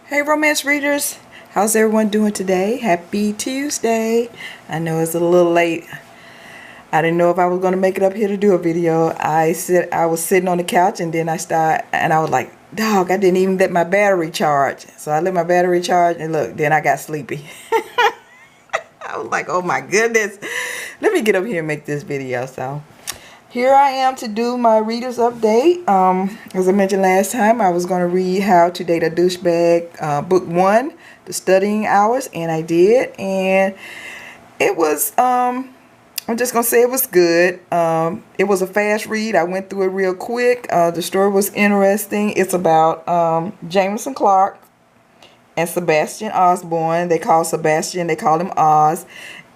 Hey romance readers, how's everyone doing today? Happy Tuesday. I know it's a little late. I didn't know if I was going to make it up here to do a video. I was sitting on the couch and then I was like, dog, I didn't even let my battery charge. So I let my battery charge and look, then I got sleepy. I was like, oh my goodness. Let me get up here and make this video. So here I am to do my reader's update. As I mentioned last time, I was going to read How to Date a Douchebag, book 1, The Studying Hours, and I did. And it was, I'm just going to say it was good. It was a fast read. I went through it real quick. The story was interesting. It's about Jameson Clark and Sebastian Osborne. They call him Oz.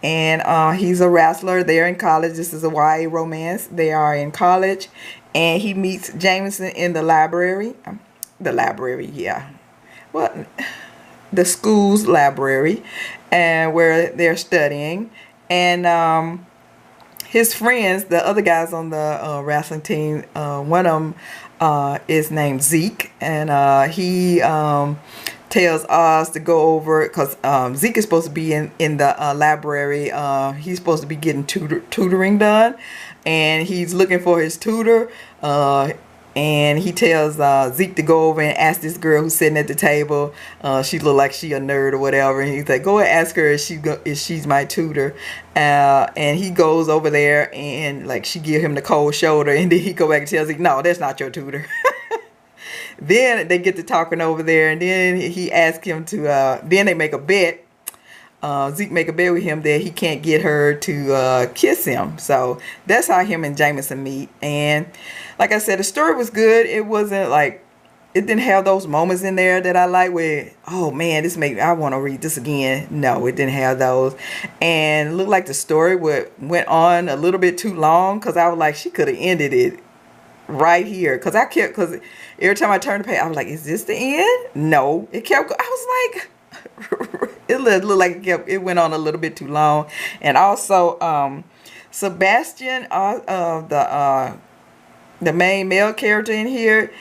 And he's a wrestler. They're in college. This is a YA romance. They are in college. And he meets Jameson in the library. Yeah. Well, the school's library. And where they're studying. And his friends, the other guys on the wrestling team, one of them is named Zeke. And he tells Oz to go over because Zeke is supposed to be in the library. He's supposed to be getting tutoring done, and he's looking for his tutor. And he tells Zeke to go over and ask this girl who's sitting at the table. She look like she a nerd or whatever. And he's like, go and ask her if she's my tutor. And he goes over there and like she give him the cold shoulder. And then he go back and tells Zeke, no, that's not your tutor. Then they get to talking over there, and then he asks him to, then they make a bet. Zeke make a bet with him that he can't get her to kiss him. So that's how him and Jameson meet. And like I said, the story was good. It wasn't like, it didn't have those moments in there that I like where, oh man, I want to read this again. No, it didn't have those. And it looked like the story went on a little bit too long because I was like, she could have ended it right here because every time I turned the page I was like, is this the end? No, it kept I was like it looked like it went on a little bit too long. And also Sebastian, the main male character in here,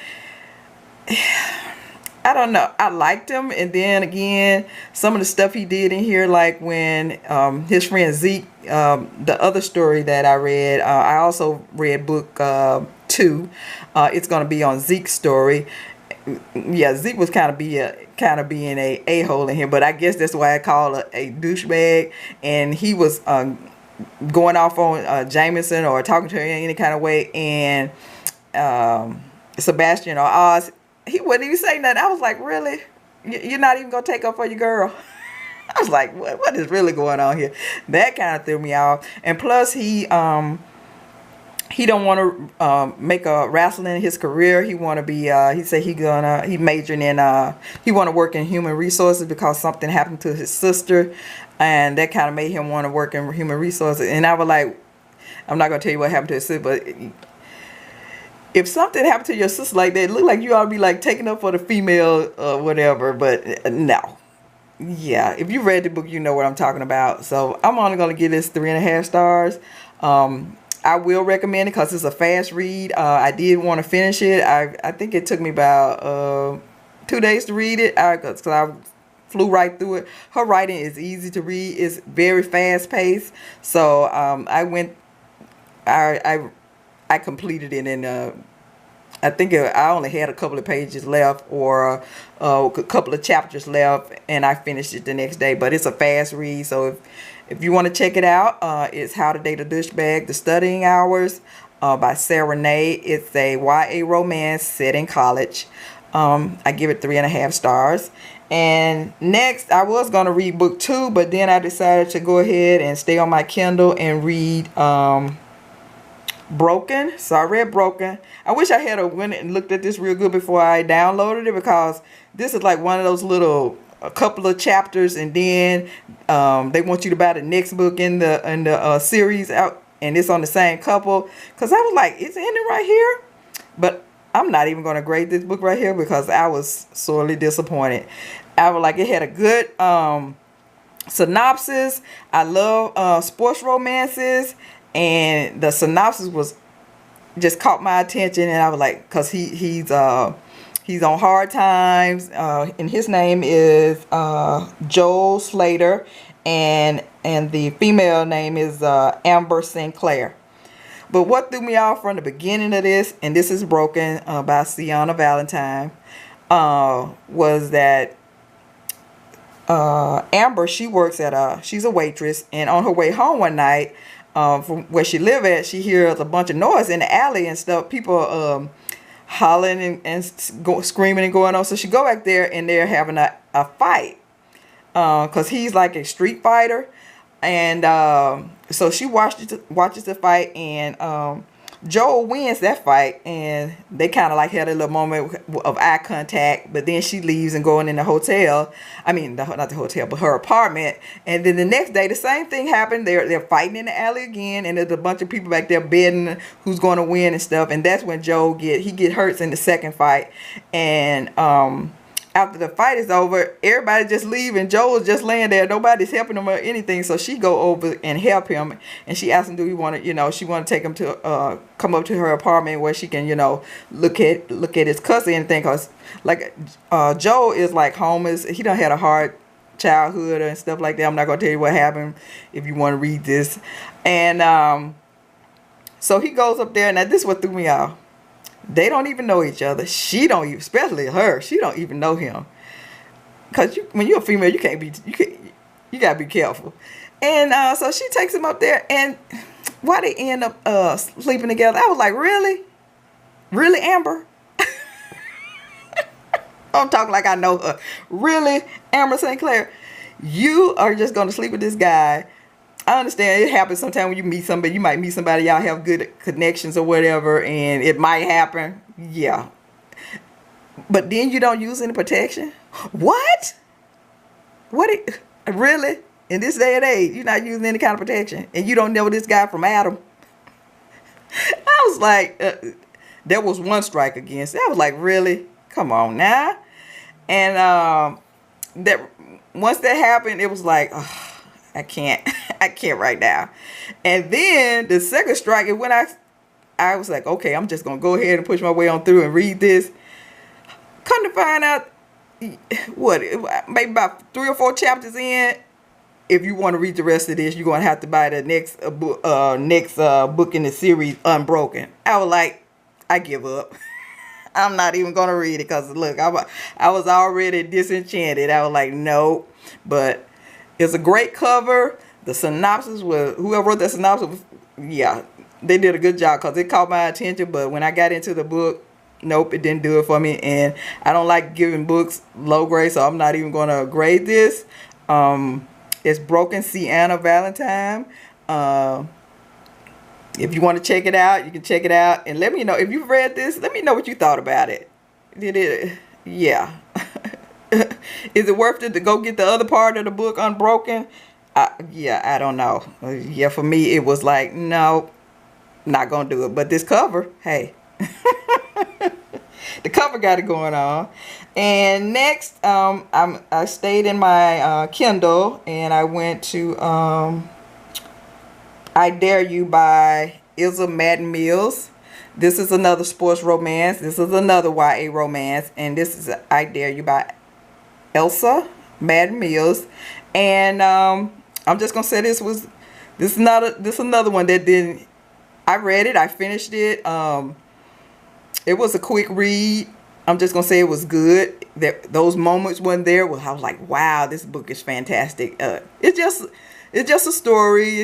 I don't know, I liked him. And then again, some of the stuff he did in here, like when his friend Zeke, the other story that I read, I also read book 2. It's going to be on Zeke's story. Yeah, Zeke was kind of being a a-hole in here, but I guess that's why I call it a douchebag. And he was going off on Jameson or talking to her in any kind of way. And Sebastian or Oz, he wouldn't even say nothing. I was like, really? You're not even gonna take up for your girl? I was like, what is really going on here? That kind of threw me off. And plus he don't want to make a wrestling in his career. He want to be he said he majoring in he want to work in human resources because something happened to his sister, and that kind of made him want to work in human resources. And I was like, I'm not gonna tell you what happened to his sister, but if something happened to your sister like that, it looked like you ought to be like taking up for the female whatever. But no. Yeah, if you read the book, you know what I'm talking about. So I'm only going to give this 3.5 stars. I will recommend it because it's a fast read. I did want to finish it. I think it took me about 2 days to read it because I flew right through it. Her writing is easy to read. It's very fast paced. So I completed it in I think I only had a couple of pages left or a couple of chapters left, and I finished it the next day. But it's a fast read, so if you want to check it out, it's How to Date a Douchebag, The Studying Hours by Sara. It's a YA romance set in college. I give it 3.5 stars. And next, I was going to read book 2, but then I decided to go ahead and stay on my Kindle and read Broken. So I read Broken. I wish I had went and looked at this real good before I downloaded it, because this is like one of those little a couple of chapters, and then they want you to buy the next book in the series out, and it's on the same couple. Because I was like, it's ending right here. But I'm not even going to grade this book right here because I was sorely disappointed. I was like, it had a good synopsis. I love sports romances. And the synopsis was just caught my attention, and I was like, because he's He's on hard times, and his name is Joel Slater, and the female name is Amber Sinclair. But what threw me off from the beginning of this, and this is Broken by Sienna Valentine, was that Amber, she works at she's a waitress, and on her way home one night from where she live at, she hears a bunch of noise in the alley and stuff, people hollering and screaming and going on. So she go back there, and they're having a fight because he's like a street fighter. And so she watches the fight, and Joel wins that fight, and they kind of like had a little moment of eye contact. But then she leaves and going in the hotel. I mean, not the hotel, but her apartment. And then the next day, the same thing happened. They're fighting in the alley again, and there's a bunch of people back there betting who's going to win and stuff. And that's when Joel get hurt in the second fight. And after the fight is over, everybody just leave, and Joel's just laying there. Nobody's helping him or anything. So she go over and help him, and she asks him, do he want to, she want to take him to come up to her apartment where she can, look at his cousin and anything. Cause like Joel is like homeless. He done had a hard childhood and stuff like that. I'm not gonna tell you what happened if you want to read this. And so he goes up there. Now this is what threw me off. They don't even know each other. She don't even, especially her. She don't even know him. Cause when you're a female, you gotta be careful. And so she takes him up there, and why they end up sleeping together? I was like, really, Amber? I'm talking like I know her. Really, Amber Sinclair? You are just gonna sleep with this guy? I understand it happens sometimes when you meet somebody. You might meet somebody, y'all have good connections or whatever, and it might happen. Yeah. But then you don't use any protection? What? Really? In this day and age, you're not using any kind of protection, and you don't know this guy from Adam? I was like, there was one strike against it. I was like, really? Come on now. And that once that happened, it was like, oh, I can't right now. And then the second strike, and when I was like, okay, I'm just gonna go ahead and push my way on through and read this. Come to find out, what, maybe about 3 or 4 chapters in, if you want to read the rest of this, you're gonna have to buy the next book in the series, Unbroken. I was like, I give up. I'm not even gonna read it because look, I was already disenchanted. I was like, no. But it's a great cover. The synopsis was, whoever wrote that synopsis, yeah, they did a good job because it caught my attention. But when I got into the book, nope, it didn't do it for me. And I don't like giving books low grade, so I'm not even going to grade this. It's Broken, Sienna Valentine. If you want to check it out, you can check it out. And let me know, if you've read this, let me know what you thought about it. Did it? Yeah. Is it worth it to go get the other part of the book, Unbroken? Yeah, I don't know. Yeah, for me, it was like, no, not going to do it. But this cover, hey. The cover got it going on. And next, I stayed in my Kindle, and I went to I Dare You by Ilsa Madden-Mills. This is another sports romance. This is another YA romance. And this is I Dare You by Ilsa Madden-Mills. And I'm just gonna say this is another one that didn't, I read it, I finished it. It was a quick read. I'm just gonna say it was good. That those moments when there was, I was like, wow, this book is fantastic. It's just a story.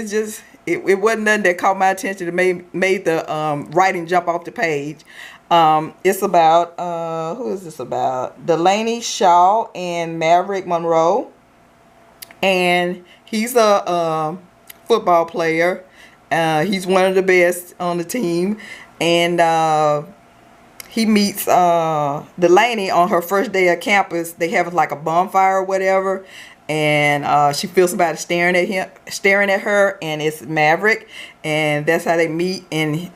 It wasn't nothing that caught my attention that made the writing jump off the page. It's about who is this about? Delaney Shaw and Maverick Monroe, and he's a football player. He's one of the best on the team, and he meets Delaney on her first day at campus. They have like a bonfire or whatever, and she feels somebody staring at her, and it's Maverick, and that's how they meet. And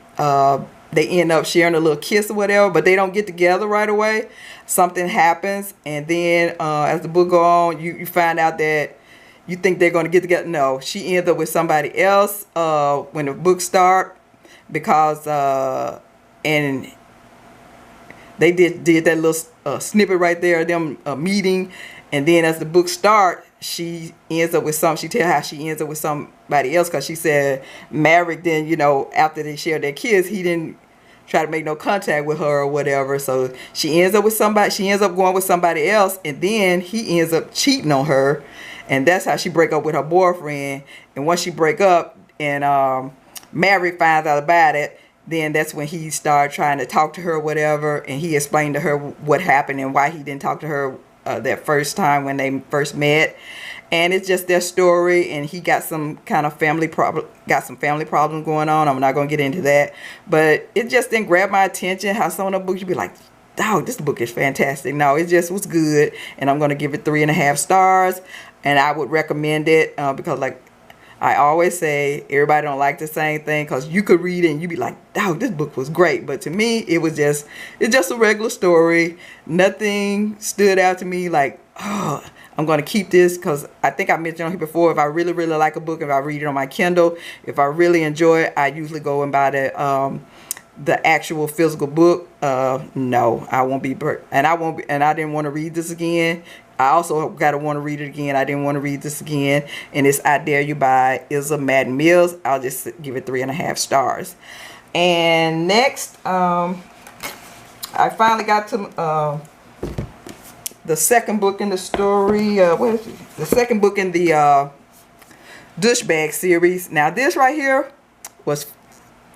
they end up sharing a little kiss or whatever, but they don't get together right away. Something happens, and then as the book goes on, you find out that you think they're going to get together. No, she ends up with somebody else when the book starts, because and they did that little snippet right there of them meeting, and then as the book start, she ends up with she tell how she ends up with somebody else, because she said Maverick, then, you know, after they shared their kids, he didn't try to make no contact with her or whatever. So she ends up with somebody, she ends up going with somebody else, and then he ends up cheating on her, and that's how she break up with her boyfriend. And once she break up and Maverick finds out about it, then that's when he started trying to talk to her or whatever, and he explained to her what happened and why he didn't talk to her that first time when they first met. And it's just their story, and he got some kind of family problems going on. I'm not going to get into that, but it just didn't grab my attention. How some of the books you'd be like, oh, this book is fantastic. No, it just was good, and I'm going to give it 3.5 stars, and I would recommend it because, like I always say, everybody don't like the same thing, because you could read it and you'd be like, oh, this book was great. But to me, it's just a regular story. Nothing stood out to me like, oh, I'm going to keep this, because I think I mentioned on here before, if I really, really like a book, if I read it on my Kindle, if I really enjoy it, I usually go and buy the actual physical book. No, I won't be, and I didn't want to read this again. I also got to want to read it again. I didn't want to read this again. And it's I Dare You by Ilsa Madden-Mills. I'll just give it 3.5 stars. And next, I finally got to the second book in the story. What is it? The second book in the Douchebag series. Now this right here was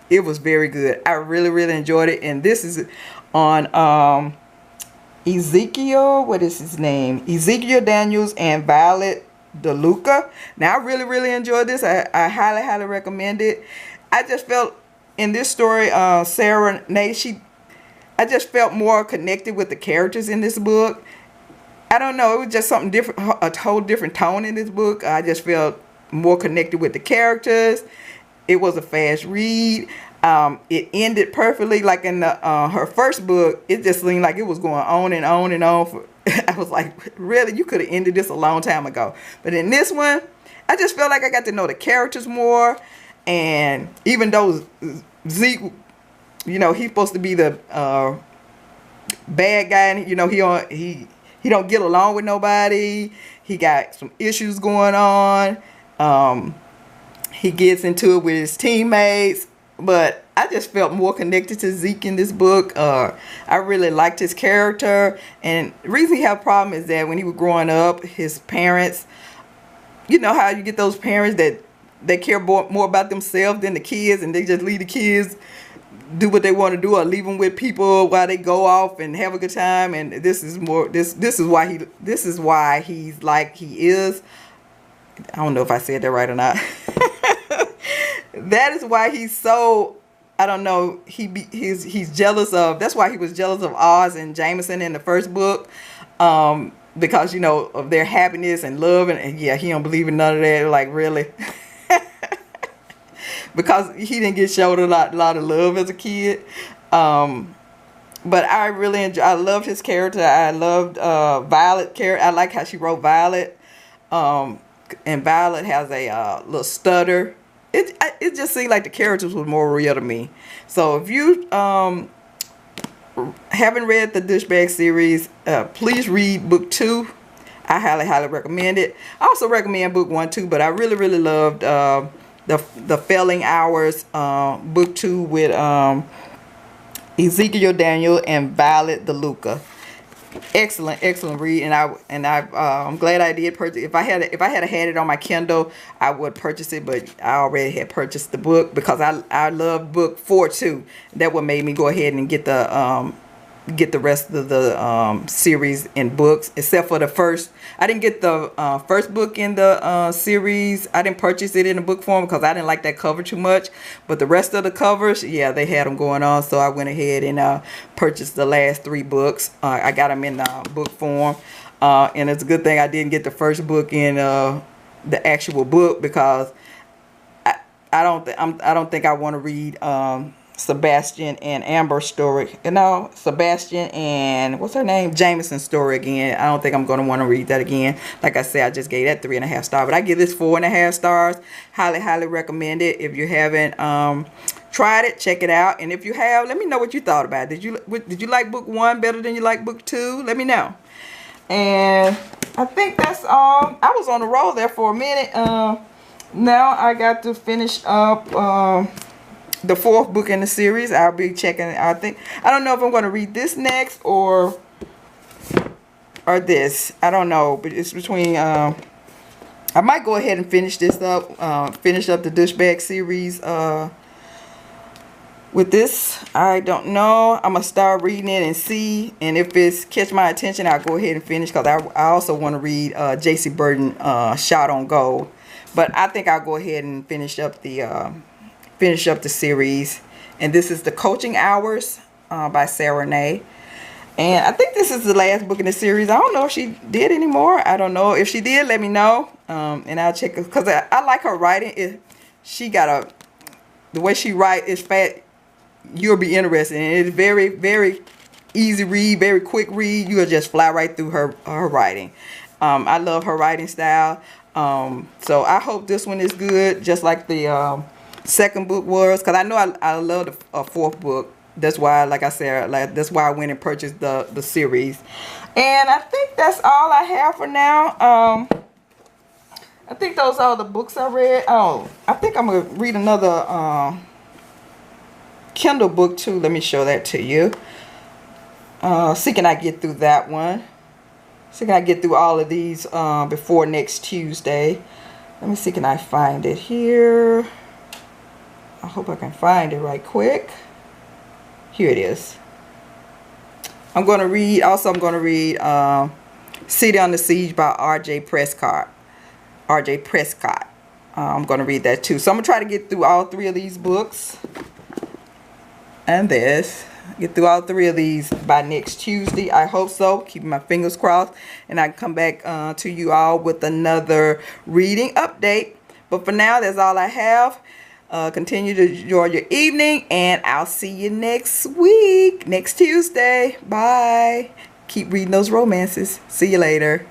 very good. I really, really enjoyed it. And this is on Ezekiel, what is his name? Ezekiel Daniels and Violet DeLuca. Now I really, really enjoyed this. I highly, highly recommend it. I just felt in this story, Sara, I just felt more connected with the characters in this book. I don't know, it was just something different, a whole different tone in this book. I just felt more connected with the characters. It was a fast read. It ended perfectly. Like in the her first book, it just seemed like it was going on and on and on. I was like, really? You could have ended this a long time ago. But in this one, I just felt like I got to know the characters more. And even though Zeke, you know, he's supposed to be the bad guy, and you know, he don't get along with nobody. He got some issues going on. He gets into it with his teammates. But I just felt more connected to Zeke in this book. I really liked his character. And the reason he had a problem is that when he was growing up, his parents, you know how you get those parents that they care more about themselves than the kids, and they just leave the kids do what they want to do, or leave them with people while they go off and have a good time. And this is why he's like he is. I don't know if I said that right or not. That is why he's so, I don't know, he's jealous of, that's why he was jealous of Oz and Jameson in the first book, because, you know, of their happiness and love, and yeah, he don't believe in none of that. Like, really? Because he didn't get showed a lot of love as a kid. But I really I loved his character. I loved Violet character. I like how she wrote Violet. And Violet has a little stutter. It just seemed like the characters were more real to me. So if you haven't read the Douchebag series, please read book 2. I highly, highly recommend it. I also recommend book 1 too, but I really, really loved the Failing Hours book 2 with Ezekiel Daniel and Violet DeLuca. Excellent read, and I'm glad I did purchase. If I had had it on my Kindle, I would purchase it, but I already had purchased the book because I love book 4 too. That what made me go ahead and get the rest of the series in books, except for the first. I didn't get the first book in the series. I didn't purchase it in the book form because I didn't like that cover too much. But the rest of the covers, yeah, they had them going on. So I went ahead and purchased the last 3 books. I got them in book form. And it's a good thing I didn't get the first book in the actual book, because I don't think I want to read Sebastian and Amber story. You know, Sebastian and what's her name? Jameson story again. I don't think I'm going to want to read that again. Like I said, I just gave that 3.5 stars. But I give this 4.5 stars. Highly, highly recommend it. If you haven't tried it, check it out. And if you have, let me know what you thought about it. Did you like book 1 better than you like book 2? Let me know. And I think that's all. I was on the roll there for a minute. Now I got to finish up the 4th book in the series. I'll be checking. I don't know if I'm going to read this next or this. I don't know, but it's between. I might go ahead and finish this up. Finish up the Douchebag series. With this, I don't know. I'm gonna start reading it and see, and if it's catch my attention, I'll go ahead and finish, because I also want to read Jaci Burton, Shot on Gold. But I think I'll go ahead and finish up the series. And this is The Coaching Hours by Sara. And I think this is the last book in the series. I don't know if she did anymore. I don't know. If she did, let me know. And I'll check, because I like her writing. She got the way she writes is fast. You'll be interested, and it's very, very easy read, very quick read. You'll just fly right through her writing. I love her writing style. So I hope this one is good, just like the 2nd book was, because I know I love the 4th book. That's why, like I said, that's why I went and purchased the series. And I think that's all I have for now. I think those are all the books I read. Oh, I think I'm gonna read another Kindle book too. Let me show that to you. See, can I get through that one? See, can I get through all of these before next Tuesday? Let me see, can I find it here? I hope I can find it right quick. Here it is. I'm going to read, I'm going to read City on the Siege by Prescott. Prescott. I'm going to read that too. So I'm going to try to get through all 3 of these books. And get through all 3 of these by next Tuesday. I hope so. Keeping my fingers crossed. And I can come back to you all with another reading update. But for now, that's all I have. Continue to enjoy your evening. And I'll see you next week. Next Tuesday. Bye. Keep reading those romances. See you later.